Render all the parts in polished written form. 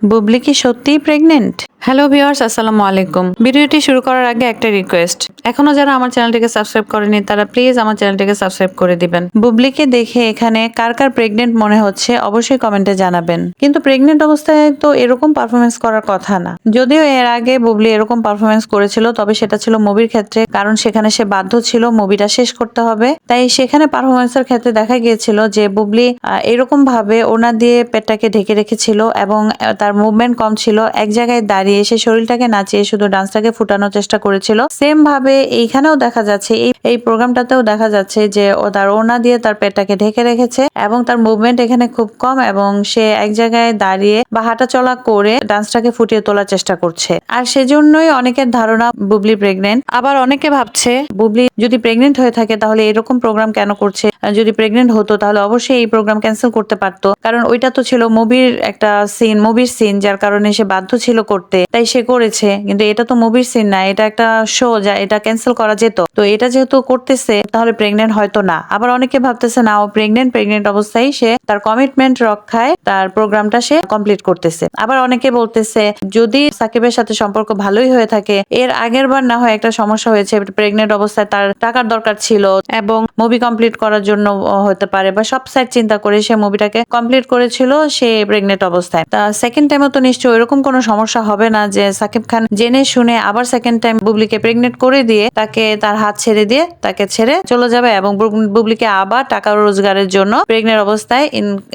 বুবলি কি সত্যিই pregnant? Hello viewers, আসসালামু আলাইকুম। ভিডিওটি শুরু করার আগে একটা রিকোয়েস্ট, এখনো যারা আমার চ্যানেলটিকে সাবস্ক্রাইব করেনি তারা প্লিজ আমার চ্যানেলটিকে সাবস্ক্রাইব করে দিবেন। বুবলিকে দেখে এখানে কার কার প্রেগনেন্ট মনে হচ্ছে অবশ্যই কমেন্টে জানাবেন। কিন্তু প্রেগনেন্ট অবস্থায় তো এরকম পারফরমেন্স করার কথা না। যদিও এর আগে বুবলি এরকম পারফরমেন্স করেছিল, তবে সেটা ছিল মুভির ক্ষেত্রে, কারণ সেখানে সে বাধ্য ছিল মুভিটা শেষ করতে হবে। তাই সেখানে পারফরমেন্সের ক্ষেত্রে দেখা গিয়েছিল যে বুবলি এরকম ভাবে ওনা দিয়ে পেটটাকে ঢেকে রেখেছিল এবং তার মুভমেন্ট কম ছিল। এক জায়গায় দাঁড়িয়ে সে শরীরটাকে নাচিয়ে শুধু ডান্সটাকে ফুটানোর চেষ্টা করেছিল। সেম ভাবে এইখানেও দেখা যাচ্ছে, এই প্রোগ্রামটাতেও দেখা যাচ্ছে যে ও তার ওড়না দিয়ে তার পেটটাকে ঢেকে রেখেছে এবং তার মুভমেন্ট এখানে খুব কম এবং সে এক জায়গায় দাঁড়িয়ে বা হাঁটাচলা করে ডান্সটাকে ফুটিয়ে তোলার চেষ্টা করছে। আর সেজন্যই অনেকের ধারণা বুবলি প্রেগনেন্ট। আবার অনেকে ভাবছে বুবলি যদি প্রেগনেন্ট হয়ে থাকে তাহলে এরকম প্রোগ্রাম কেন করছে? যদি প্রেগনেন্ট হতো তাহলে অবশ্যই এই প্রোগ্রাম ক্যান্সেল করতে পারতো, কারণ ওইটা তো ছিল মুভির একটা সিন, মুভির সিন, যার কারণে সে বাধ্য ছিল করতে, তাই সে করেছে। কিন্তু এটা তো মুভির সিন না, এটা একটা শো, যা এটা ক্যান্সেল করা যেত। তো এটা যেহেতু করতেছে তাহলে প্রেগনেন্ট হয়তো না। আবার অনেকে ভাবতেছে না ও প্রেগনেন্ট অবস্থায় সে তার কমিটমেন্ট রক্ষায় তার প্রোগ্রামটা সে কমপ্লিট করতেছে। আবার অনেকে বলতেছে যদি সাকিবের সাথে সম্পর্ক ভালোই হয়ে থাকে, এর আগের বার না হয় একটা সমস্যা হয়েছে, প্রেগনেন্ট অবস্থায় তার টাকার দরকার ছিল এবং মুভি কমপ্লিট করার জন্য হতে পারে, বা সব সাইড চিন্তা করে সে মুভিটাকে কমপ্লিট করেছিল সে প্রেগনেন্ট অবস্থায়। তা সেকেন্ড টাইমও তো নিশ্চয়ই এরকম কোনো সমস্যা হবে না যে সাকিব খান জেনে শুনে আবার সেকেন্ড টাইম বুবলিকে প্রেগনেন্ট করে দিয়ে তাকে তার হাত ছেড়ে দিয়ে তাকে ছেড়ে চলে যাবে এবং বুবলিকে আবার টাকা রোজগারের জন্য প্রেগনেন্ট অবস্থায়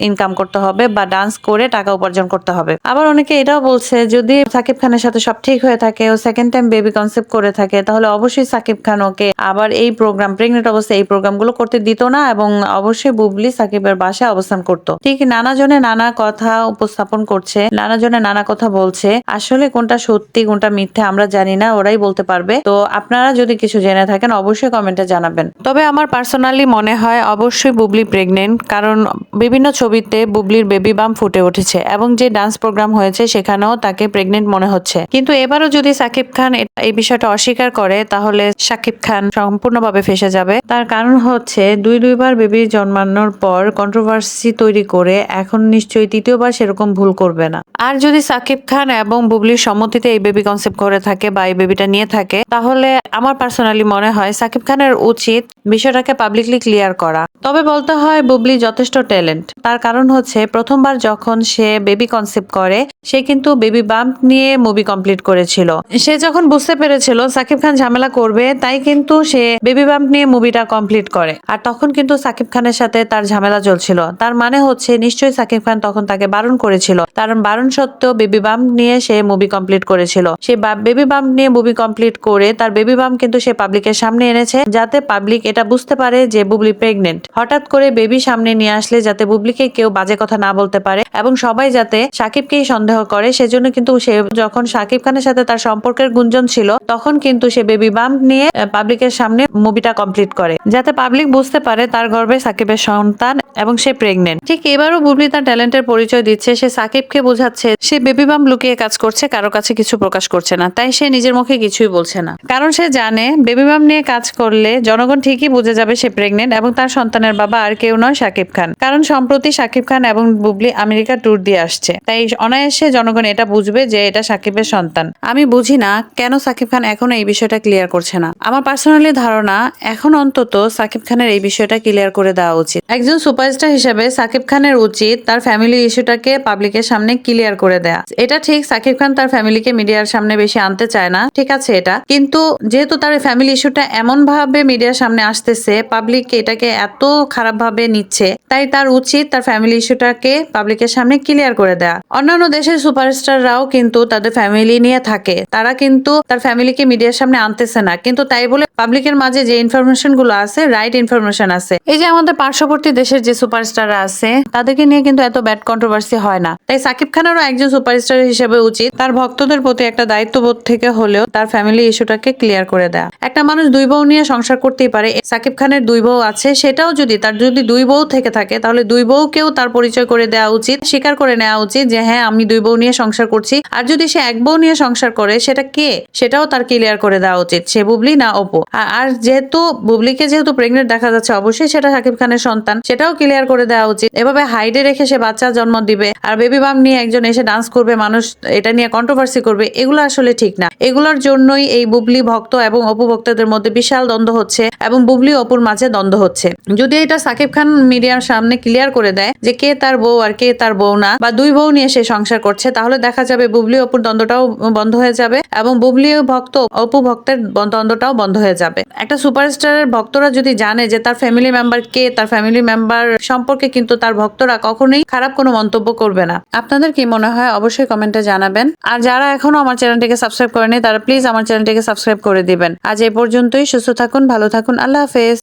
ইনকাম করতে হবে বা ডান্স করে টাকা উপার্জন করতে হবে। আবার অনেকে এটাও বলছে যদি সাকিব খানের সাথে সব ঠিক হয়ে থাকে, ও সেকেন্ড টাইম বেবি কনসেপ্ট করে থাকে, তাহলে অবশ্যই সাকিব খান ওকে আবার এই প্রোগ্রাম, প্রেগনেন্ট অবস্থায় এই প্রোগ্রামগুলো করতে দিত না এবং অবশ্যই বুবলি সাকিবের বাসায় অবস্থান করত। ঠিক নানা জনে নানা কথা উপস্থাপন করছে, নানা জনে নানা কথা বলছে, আসলে কোনটা সত্যি কোনটা মিথ্যে আমরা জানি না, ওরাই বলতে পারবে। তো আপনারা যদি কিছু জেনে থাকেন অবশ্যই কমেন্টে জানাবেন। তবে আমার পার্সোনালি মনে হয় অবশ্যই বুবলি প্রেগনেন্ট, কারণ বিভিন্ন ছবিতে বুবলির বেবি বাম ফুটে উঠেছে এবং যে ডান্স প্রোগ্রাম হয়েছে সেখানেও তাকে প্রেগনেন্ট মনে হচ্ছে। কিন্তু এবারও যদি সাকিব খান এই বিষয়টা অস্বীকার করে তাহলে সাকিব খান সম্পূর্ণভাবে ফেঁসে যাবে। তার কারণ হচ্ছে দুইবার বেবি জন্মানোর পর কন্ট্রোভার্সি তৈরি করে এখন নিশ্চয়ই তৃতীয়বার সেরকম ভুল করবে না। আর যদি সাকিব খান এবং বুবলির সম্মতিতে এই বেবি কনসেপ্ট করে থাকে বা এই বেবিটা নিয়ে থাকে, তাহলে আমার পার্সোনালি মনে হয় সাকিব খানের উচিত বিষয়টাকে পাবলিকলি ক্লিয়ার করা। তবে বলতে হয় বুবলি যথেষ্ট ট্যালেন্ট। তার কারণ হচ্ছে প্রথমবার যখন সে বেবি কনসেপ্ট করে সে কিন্তু বেবি বাম্প নিয়ে মুভি কমপ্লিট করেছিল। সে যখন বুঝতে পেরেছিল সাকিব খান ঝামেলা করবে, তাই কিন্তু সে বেবি বাম্প নিয়ে মুভিটা কমপ্লিট করে। আর তখন কিন্তু সাকিব খানের সাথে তার ঝামেলা চলছিল, তার মানে হচ্ছে নিশ্চয়ই সাকিব খান তখন তাকে বারণ করেছিল। তার বারণ সত্ত্বেও বেবি বাম্প নিয়ে সে মুভি কমপ্লিট করেছিল। সে বেবি বাম্প নিয়ে মুভি কমপ্লিট করে তার বেবি বাম্প কিন্তু সে পাবলিকের সামনে এনেছে, যাতে পাবলিক এটা বুঝতে পারে যে বুবলি প্রেগনেন্ট। হঠাৎ করে বেবি সামনে নিয়ে আসলে যাতে বুবলিকে কেউ বাজে কথা না বলতে পারে এবং সবাই যাতে সাকিবকেই সন্দেহ করে, সেজন্য কিন্তু সে যখন সাকিব খানের সাথে তার সম্পর্কের গুঞ্জন ছিল তখন কিন্তু সে বেবি বাম্প নিয়ে পাবলিকের সামনে মুভিটা কমপ্লিট করে, যাতে পাবলিক বুঝতে পারে তার গর্ভে সাকিবের সন্তান এবং সে প্রেগনেন্ট। ঠিক এবারও বুবলি তার ট্যালেন্টের পরিচয় দিচ্ছে, সে সাকিবকে বোঝাচ্ছে সে বেবি বাম্প লুকিয়ে কাজ করছে, কারো কাছে কিছু প্রকাশ করছে না, তাই সে নিজের মুখে কিছুই বলছে না। কারণ সে জানে বেবি বাম্প নিয়ে কাজ করলে জনগণ ঠিকই বুঝে যাবে সে প্রেগনেন্ট এবং তার সন্তানের বাবা আর কেউ নয় সাকিব খান। কারণ সম্প্রতি সাকিব খান এবং বুবলি আমেরিকা ট্যুর দিয়ে আসছে, তাই অনায়াসে জনগণ এটা বুঝবে যে এটা সাকিবের সন্তান। আমি বুঝি না কেন সাকিব খান এখনো এই বিষয়টা ক্লিয়ার করছে না। আমার পার্সোনালি ধারণা এখন অন্তত সাকিব খানের এই বিষয়টা ক্লিয়ার করে দেওয়া উচিত। একজন সুপারস্টার হিসেবে সাকিব খানের উচিত তার ফ্যামিলি ইস্যুটাকে পাবলিকের সামনে ক্লিয়ার করে দেয়া। এটা ঠিক সাকিব খান তার ফ্যামিলিকে মিডিয়ার সামনে বেশি আনতে চায় না, ঠিক আছে এটা, কিন্তু যেহেতু তার ফ্যামিলি ইস্যুটা এমন ভাবে মিডিয়ার সামনে আসতেছে, পাবলিক এটাকে এত খারাপ ভাবে নিচ্ছে, তাই তার উচিত তার ফ্যামিলি ইস্যুটাকে পাবলিকের সামনে ক্লিয়ার করে দেয়া। অন্যান্য দেশের সুপারস্টাররাও কিন্তু তাদের ফ্যামিলি নিয়ে থাকে, তারা কিন্তু তার ফ্যামিলিকে মিডিয়ার সামনে আনতেছে না, কিন্তু তাই বলে পাবলিকের মাঝে যে ইনফরমেশন গুলো আছে রাইট ইনফরমেশন আছে। এই যে আমাদের পার্শ্ববর্তী দেশের যে সুপারস্টাররা আছে তাদেরকে নিয়ে কিন্তু এত ব্যাড কন্ট্রোভার্সি হয় না। তাই সাকিব খানেরও একজন সুপারস্টার হিসেবে উচিত তার ভক্তদের প্রতি একটা দায়িত্ববোধ থেকে হলেও তার ফ্যামিলি ইস্যুটাকে ক্লিয়ার করে দেয়া। একটা মানুষ দুই বউ নিয়ে সংসার করতেই পারে, সাকিব খানের দুই বউ আছে, সেটাও যদি তার যদি দুই বউ থেকে থাকে তাহলে দুই বউকেও তার পরিচয় করে দেওয়া উচিত, স্বীকার করে নেওয়া উচিত যে হ্যাঁ আমি দুই বউ নিয়ে সংসার করছি। আর যদি সে এক বউ নিয়ে সংসার করে সেটা কে, সেটাও তার ক্লিয়ার করে দেওয়া উচিত, সে বুবলি না অপু। আর যেহেতু বুবলিকে যেহেতু প্রেগনেন্ট দেখা যাচ্ছে অবশ্যই সেটা সাকিব খানের সন্তান, সেটাও ক্লিয়ার করে দেওয়া উচিত। এভাবে হাইডে রেখে সে বাচ্চা জন্ম দিবে আর বেবি বাম নিয়ে একজন এসে ডান্স করবে, মানুষ এটা নিয়ে কন্ট্রোভার্সি করবে, এগুলো আসলে ঠিক না। এগুলোর জন্যই এই বুবলি ভক্ত এবং অপু ভক্তদের মধ্যে বিশাল দ্বন্দ্ব হচ্ছে এবং বুবলি অপুর মাঝে দ্বন্দ্ব হচ্ছে। যদি এটা সাকিব খান মিডিয়ার সামনে ক্লিয়ার করে দেয় যে কে তার বউ আর কে তার বউ না, বা দুই বউ নিয়ে সে সংসার করছে, তাহলে দেখা যাবে বুবলি অপুর দ্বন্দ্বটাও বন্ধ হয়ে যাবে এবং বুবলি ভক্ত অপু ভক্তের দ্বন্দ্বটাও বন্ধ হয়ে যাবে। একটা সুপারস্টারের ভক্তরা যদি জানে যে তার ফ্যামিলি মেম্বার কে, তার ফ্যামিলি মেম্বার সম্পর্কে কিন্তু তার ভক্তরা কখনোই খারাপ কোনো মন্তব্য করবে না। আপনাদের কি মনে হয় অবশ্যই কমেন্টে জানাবেন। আর যারা এখনো আমার চ্যানেলটিকে সাবস্ক্রাইব করেনি তারা প্লিজ আমার চ্যানেলটিকে সাবস্ক্রাইব করে দিবেন। আজ এই পর্যন্তই। সুস্থ থাকুন, ভালো থাকুন, আল্লাহ হাফেজ।